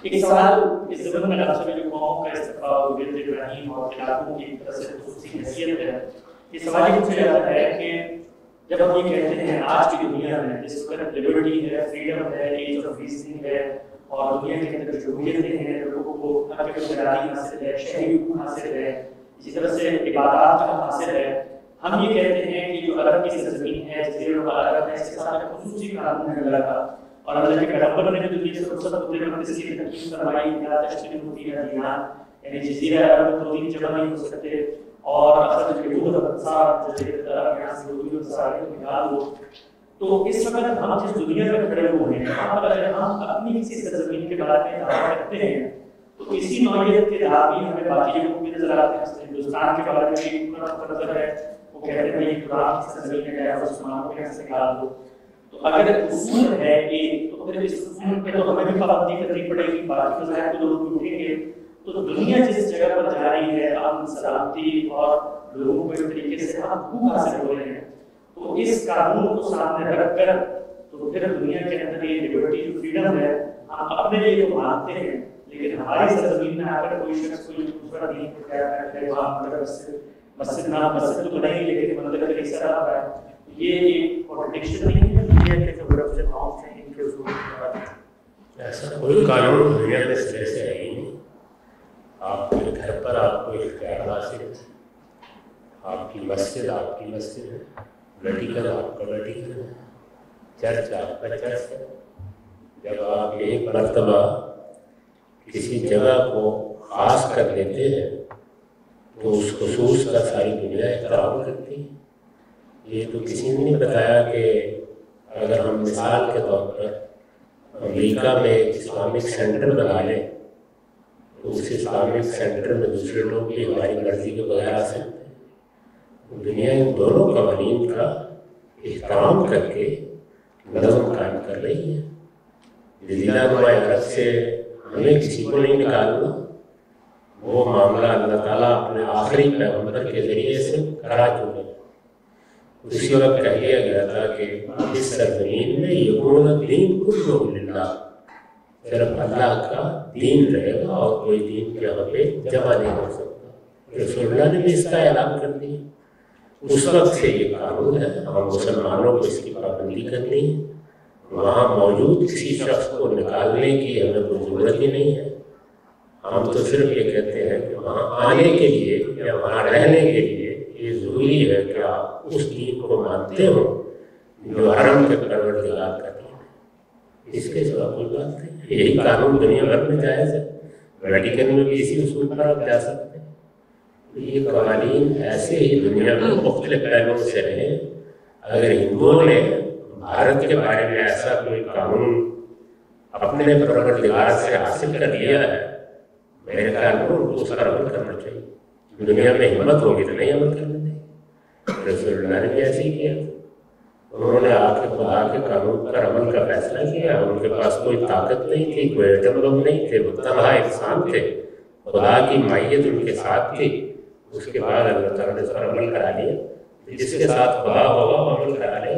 ایک سوال اس زمن میں آپ سبھی جو قوموں کا استقبال حضرت ابراہیم اور علاقوں کی طرف سے خصوصی حیثیت ہے، یہ سوال یہ پوچھا جاتا ہے کہ جب ہم یہ کہتے ہیں آج کی دنیا میں جس وقت لبرٹی ہے، فریڈم ہے، ایج آف ریزننگ ہے اور دنیا کے اندر جمہوریتیں ہیں، لوگوں کو حق اختیاری حاصل ہے، شہری حقوق حاصل ہے، اسی طرح سے عبادات کا حاصل ہے، ہم یہ کہتے ہیں کہ جو عرب کی سرزمین ہے، جزیرہ العرب ہے، اس کے ساتھ خصوصی قانون ہے اللہ کا، اور اللہ کے پیغمبر نے دنیا سے رخصت ہوتے وقت اس کی تحقیق فرمائی لا تشتركوا فيها دیان، یعنی جزیرہ عرب میں 2 جمع نہیں ہو سکتے، اور اصل اليهود والنصارى جزیرہ عرب یہاں سے یہودی اور نصارى کو نکال دو۔ تو اس وقت ہم جس دنیا میں کھڑے ہوئے ہیں، وہاں پر اگر ہم اپنی کسی سرزمین کے بارے میں دعویٰ کرتے ہیں تو اسی نوعیت کے دعوی ہمیں باقی جگہوں بھی نظر آتے ہیں۔ ہندوستان کے بارے میں بھی نظر ہے، وہ کہتے ہیں یہ قرآن کی سرزمین ہے، مسلمانوں کو یہاں سے نکال دو۔ تو اگر اصول ہے ایک تو پھر اس اصول پہ تو ہمیں بھی پابندی کرنی پڑے گی، باقی مذاہب کو لوگ اٹھیں گے تو دنیا جس جگہ پر جا رہی ہے، امن سلامتی اور لوگوں کو ایک طریقے سے حقوق حاصل ہو رہے ہیں، تو اس قانون کو سامنے رکھ کر تو پھر دنیا کے اندر یہ لبرٹی جو فریڈم ہے ہم اپنے لیے تو مانتے ہیں، لیکن ہماری سرزمین میں آ کر کوئی شخص کوئی دوسرا دین کو کہتا ہے کہ وہاں مسجد نہ مسجد تو نہیں لیکن مندر کا حصہ رہا ہے، یہ ایک کانٹرڈکشن نہیں ہے دنیا کے جو رب سے نارمس ہیں ان کے اصول کے بعد؟ ایسا کوئی قانون دنیا میں سرے سے ہے ہی نہیں۔ آپ کے گھر پر آپ کو اختیار حاصل ہے، آپ کی مسجد ہے، میڈیکل آپ کا میڈیکل ہے، چرچ آپ کا چرچ ہے۔ جب آپ ایک مرتبہ کسی جگہ کو خاص کر لیتے ہیں تو اس خصوص کا ساری دنیا احترام کرتی ہے۔ یہ تو کسی نے نہیں بتایا کہ اگر ہم مثال کے طور پر امریکہ میں ایک اسلامک سینٹر بنا لیں تو اس اسلامک سینٹر میں دوسرے لوگ بھی ہماری مرضی کے بغیر آ سکتے ہیں۔ دنیا ان دونوں قوانین کا احترام کر کے نظم قائم کر رہی ہے۔ جزیرہ نما عرب سے ہمیں کسی کو نہیں نکالنا، وہ معاملہ اللہ تعالیٰ اپنے آخری پیغمبر کے ذریعے سے کرا چکے۔ اسی وقت کہہ دیا گیا تھا کہ اس سرزمین میں یکون الدین کلہ للہ، صرف اللہ کا دین رہے گا اور کوئی دین کے یہاں پہ جمع نہیں ہو سکتا۔ رسول اللہ نے بھی اس کا اعلان کر دیا۔ اس وقت سے یہ قانون ہے، ہم مسلمانوں کو اس کی پابندی کرنی ہے۔ وہاں موجود کسی شخص کو نکالنے کی ہمیں کوئی ضرورت ہی نہیں ہے۔ ہم تو صرف یہ کہتے ہیں کہ وہاں آنے کے لیے یا وہاں رہنے کے لیے یہ ضروری ہے کہ آپ اس دین کو مانتے ہو جو حرم کے پروردگار کا دین ہے۔ اس کے سوا کوئی بات نہیں۔ یہی قانون دنیا بھر میں جائز ہے، ویٹیکن میں بھی اسی اصول پر آپ جا سکتے ہیں۔ یہ قوانین ایسے ہی دنیا میں مختلف پہلوؤں سے رہے۔ اگر ہندوؤں نے بھارت کے بارے میں ایسا کوئی قانون اپنے پروردگار سے حاصل کر لیا ہے، میرے خیال میں ان کو اس پر عمل کرنا چاہیے۔ دنیا میں ہمت ہوگی تو نہیں عمل کرنے دیں۔ رسول اللہ نے بھی ایسے ہی کیا، انہوں نے آ کے خدا کے قانون پر عمل کا فیصلہ کیا۔ ان کے پاس کوئی طاقت نہیں تھی، کوئی ایٹم بم نہیں تھے، وہ تنہا انسان تھے، خدا کی مائیت ان کے ساتھ تھی۔ اس کے بعد اللہ تعالیٰ نے اس پر عمل کرا لیا۔ جس کے ساتھ خدا ہوگا وہ عمل کرا لے۔